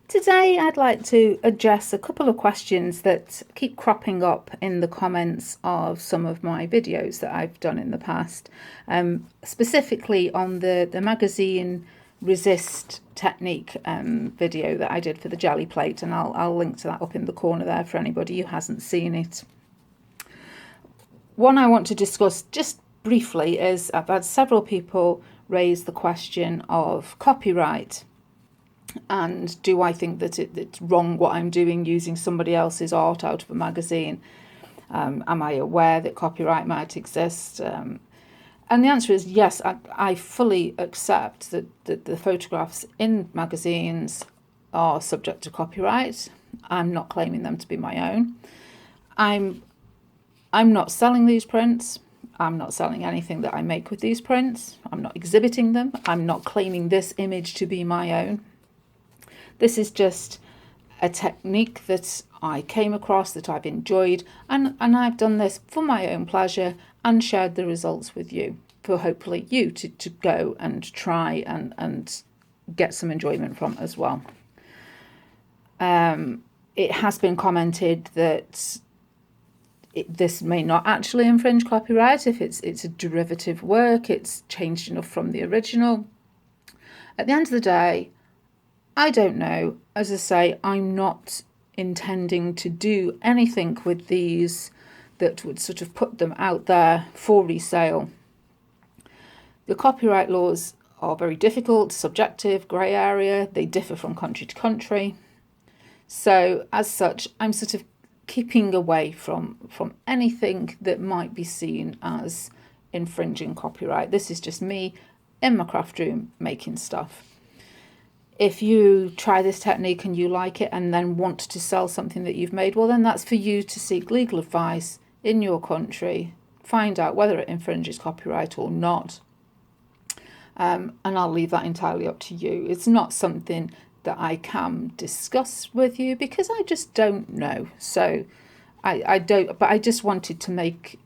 Today I'd like to address a couple of questions that keep cropping up in the comments of some of my videos that I've done in the past, specifically on the magazine resist technique video that I did for the jelly plate, and I'll link to that up in the corner there for anybody who hasn't seen it. One I want to discuss just briefly is I've had several people raise the question of copyright. And do I think that it's wrong what I'm doing using somebody else's art out of a magazine? Am I aware that copyright might exist? And the answer is yes, I fully accept that the photographs in magazines are subject to copyright. I'm not claiming them to be my own. I'm not selling these prints. I'm not selling anything that I make with these prints. I'm not exhibiting them. I'm not claiming this image to be my own. This is just a technique that I came across, that I've enjoyed, and I've done this for my own pleasure and shared the results with you, for hopefully you to go and try and get some enjoyment from as well. It has been commented that this may not actually infringe copyright if it's a derivative work, it's changed enough from the original. At the end of the day, I don't know. As I say, I'm not intending to do anything with these that would sort of put them out there for resale. The copyright laws are very difficult, subjective, grey area. They differ from country to country. So as such, I'm sort of keeping away from anything that might be seen as infringing copyright. This is just me in my craft room making stuff. If you try this technique and you like it and then want to sell something that you've made, well, then that's for you to seek legal advice in your country, find out whether it infringes copyright or not. And I'll leave that entirely up to you. It's not something that I can discuss with you because I just don't know. So I don't, but I just wanted to make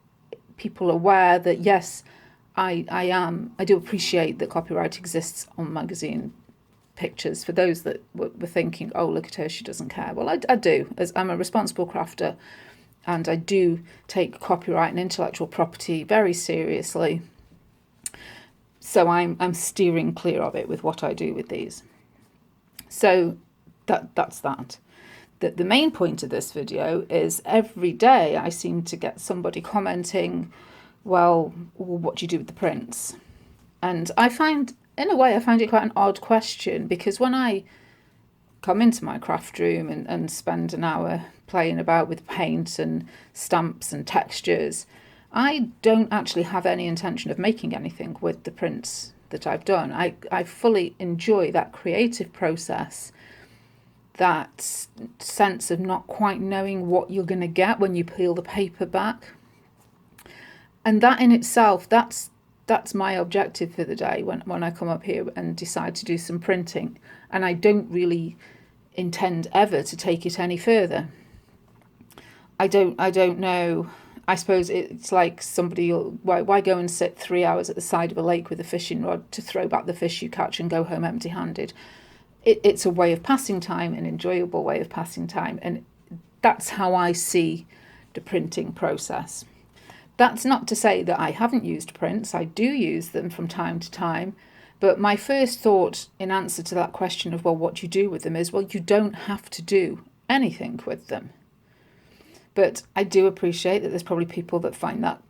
people aware that yes, I do appreciate that copyright exists on magazine pictures. For those that were thinking, oh, look at her, she doesn't care. Well, I do, as I'm a responsible crafter, and I do take copyright and intellectual property very seriously. So I'm steering clear of it with what I do with these. So that's that. The main point of this video is every day I seem to get somebody commenting, well, what do you do with the prints? And in a way, I find it quite an odd question, because when I come into my craft room and spend an hour playing about with paint and stamps and textures, I don't actually have any intention of making anything with the prints that I've done. I fully enjoy that creative process, that sense of not quite knowing what you're going to get when you peel the paper back. And that in itself, that's my objective for the day when I come up here and decide to do some printing. And I don't really intend ever to take it any further. I don't know. I suppose it's like somebody, why go and sit 3 hours at the side of a lake with a fishing rod to throw back the fish you catch and go home empty-handed? It's a way of passing time, an enjoyable way of passing time. And that's how I see the printing process. That's not to say that I haven't used prints. I do use them from time to time. But my first thought in answer to that question of, well, what do you do with them is, well, you don't have to do anything with them. But I do appreciate that there's probably people that find that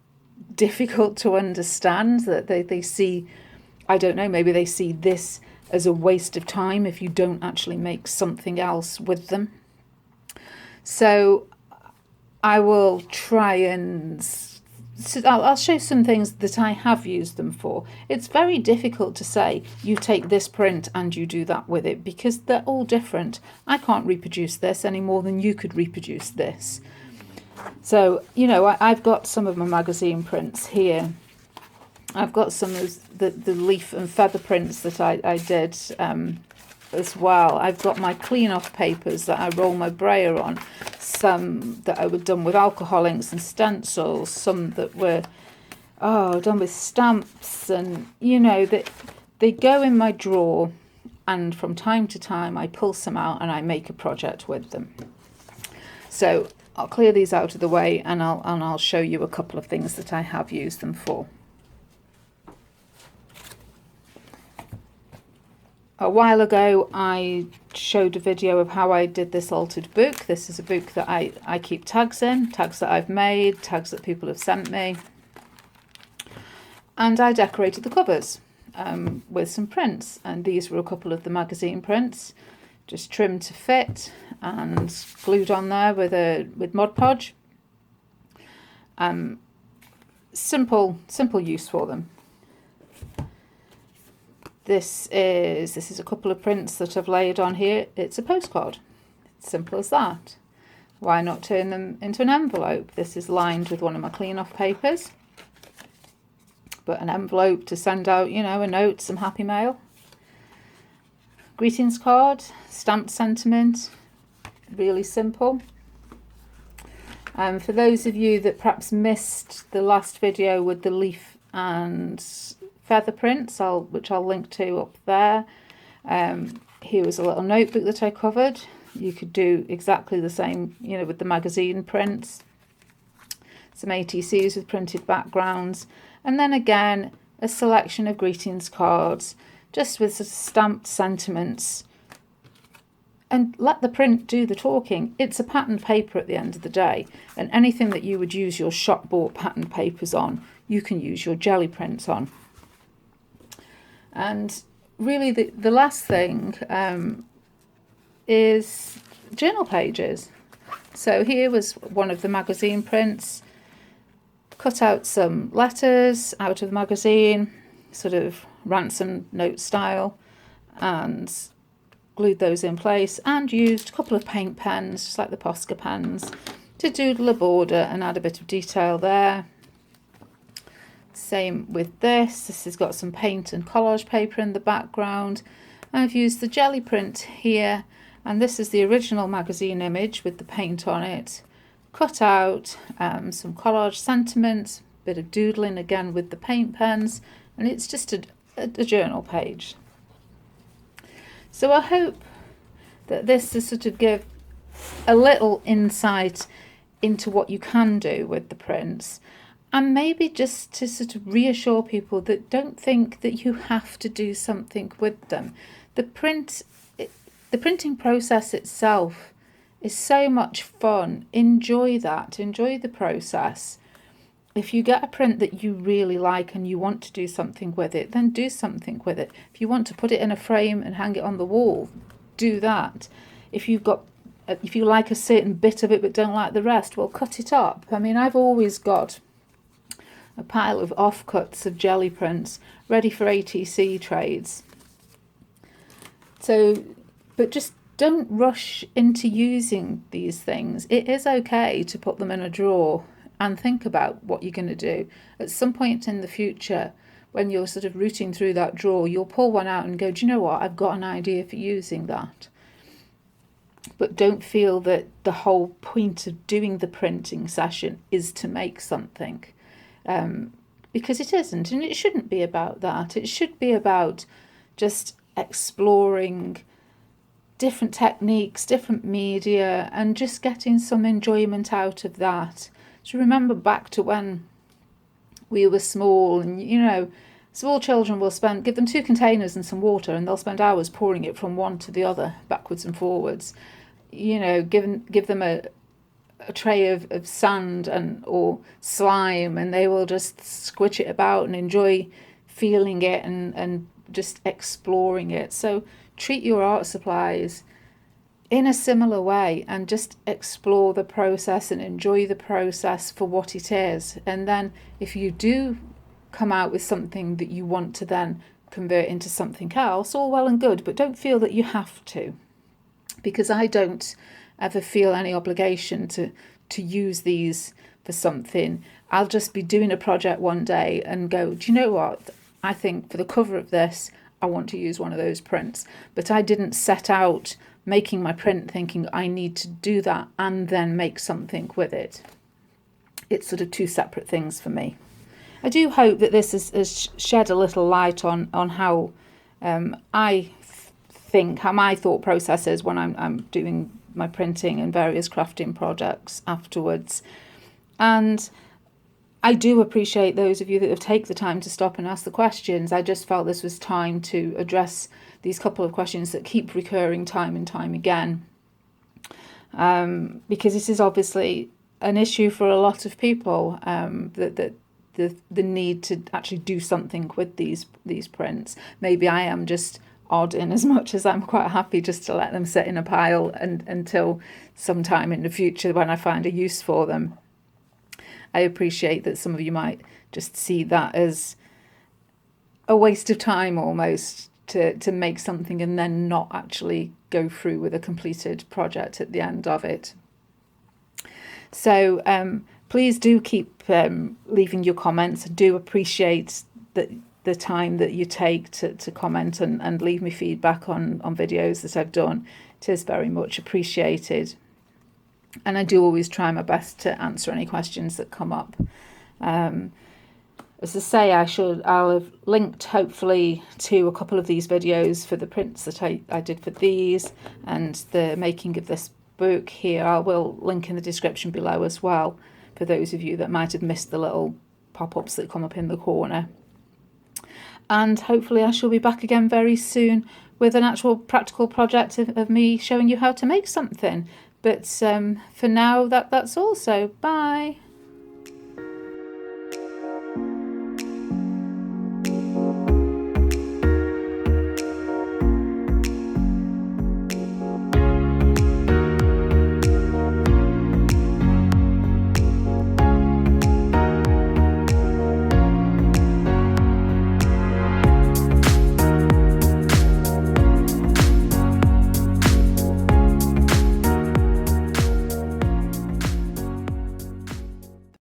difficult to understand, that they see, I don't know, maybe they see this as a waste of time if you don't actually make something else with them. So I will try and I'll show some things that I have used them for. It's very difficult to say you take this print and you do that with it, because they're all different. I can't reproduce this any more than you could reproduce this. So, I've got some of my magazine prints here. I've got some of the leaf and feather prints that I did as well. I've got my clean off papers that I roll my brayer on, some that I were done with alcohol inks and stencils, some that were done with stamps, and that they go in my drawer and from time to time I pull some out and I make a project with them. So I'll clear these out of the way, and I'll show you a couple of things that I have used them for. A while ago I showed a video of how I did this altered book. This is a book that I keep tags in, tags that I've made, tags that people have sent me. And I decorated the covers with some prints, and these were a couple of the magazine prints, just trimmed to fit and glued on there with Mod Podge. Simple use for them. This is a couple of prints that I've laid on here. It's a postcard. It's simple as that. Why not turn them into an envelope? This is lined with one of my clean off papers, but an envelope to send out, a note, some happy mail. Greetings card, stamped sentiment, really simple. For those of you that perhaps missed the last video with the leaf and feather prints, which I'll link to up there. Here was a little notebook that I covered. You could do exactly the same, with the magazine prints. Some ATCs with printed backgrounds, and then again a selection of greetings cards, just with sort of stamped sentiments, and let the print do the talking. It's a patterned paper at the end of the day, and anything that you would use your shop bought patterned papers on, you can use your Gelli prints on. And really the last thing is journal pages. So here was one of the magazine prints. Cut out some letters out of the magazine, sort of ransom note style, and glued those in place, and used a couple of paint pens, just like the Posca pens, to doodle a border and add a bit of detail there. Same with this. This has got some paint and collage paper in the background. I've used the Gelli print here, and this is the original magazine image with the paint on it. Cut out some collage sentiments, bit of doodling again with the paint pens, and it's just a journal page. So I hope that this is sort of give a little insight into what you can do with the prints, and maybe just to sort of reassure people that don't think that you have to do something with them. The printing process itself is so much fun. Enjoy that. Enjoy the process. If you get a print that you really like and you want to do something with it, then do something with it. If you want to put it in a frame and hang it on the wall, do that. If you like a certain bit of it but don't like the rest, well, cut it up. I mean, I've always got a pile of offcuts of Gelli prints ready for ATC trades. So, but just don't rush into using these things. It is okay to put them in a drawer and think about what you're going to do. At some point in the future, when you're sort of rooting through that drawer, you'll pull one out and go, do you know what, I've got an idea for using that. But don't feel that the whole point of doing the printing session is to make something, because it isn't, and it shouldn't be about that. It should be about just exploring different techniques, different media, and just getting some enjoyment out of that. So remember back to when we were small, and small children will give them 2 containers and some water, and they'll spend hours pouring it from one to the other, backwards and forwards. Give them a tray of sand or slime, and they will just squish it about and enjoy feeling it and just exploring it. So treat your art supplies in a similar way and just explore the process and enjoy the process for what it is. And then if you do come out with something that you want to then convert into something else, all well and good, but don't feel that you have to, because I don't ever feel any obligation to use these for something. I'll just be doing a project one day and go, do you know what, I think for the cover of this I want to use one of those prints. But I didn't set out making my print thinking I need to do that and then make something with it. It's sort of 2 separate things for me. I do hope that this has shed a little light on how I think, how my thought process is when I'm doing my printing and various crafting projects afterwards. And I do appreciate those of you that have taken the time to stop and ask the questions. I just felt this was time to address these couple of questions that keep recurring time and time again, because this is obviously an issue for a lot of people, that the need to actually do something with these prints. Maybe I am just odd in as much as I'm quite happy just to let them sit in a pile and until sometime in the future when I find a use for them. I appreciate that some of you might just see that as a waste of time almost to make something and then not actually go through with a completed project at the end of it. So please do keep leaving your comments. I do appreciate the time that you take to comment and leave me feedback on videos that I've done. It is very much appreciated. And I do always try my best to answer any questions that come up. As I say, I'll have linked hopefully to a couple of these videos for the prints that I did for these and the making of this book here. I will link in the description below as well for those of you that might have missed the little pop-ups that come up in the corner. And hopefully I shall be back again very soon with an actual practical project of me showing you how to make something. But for now, that's all. So bye.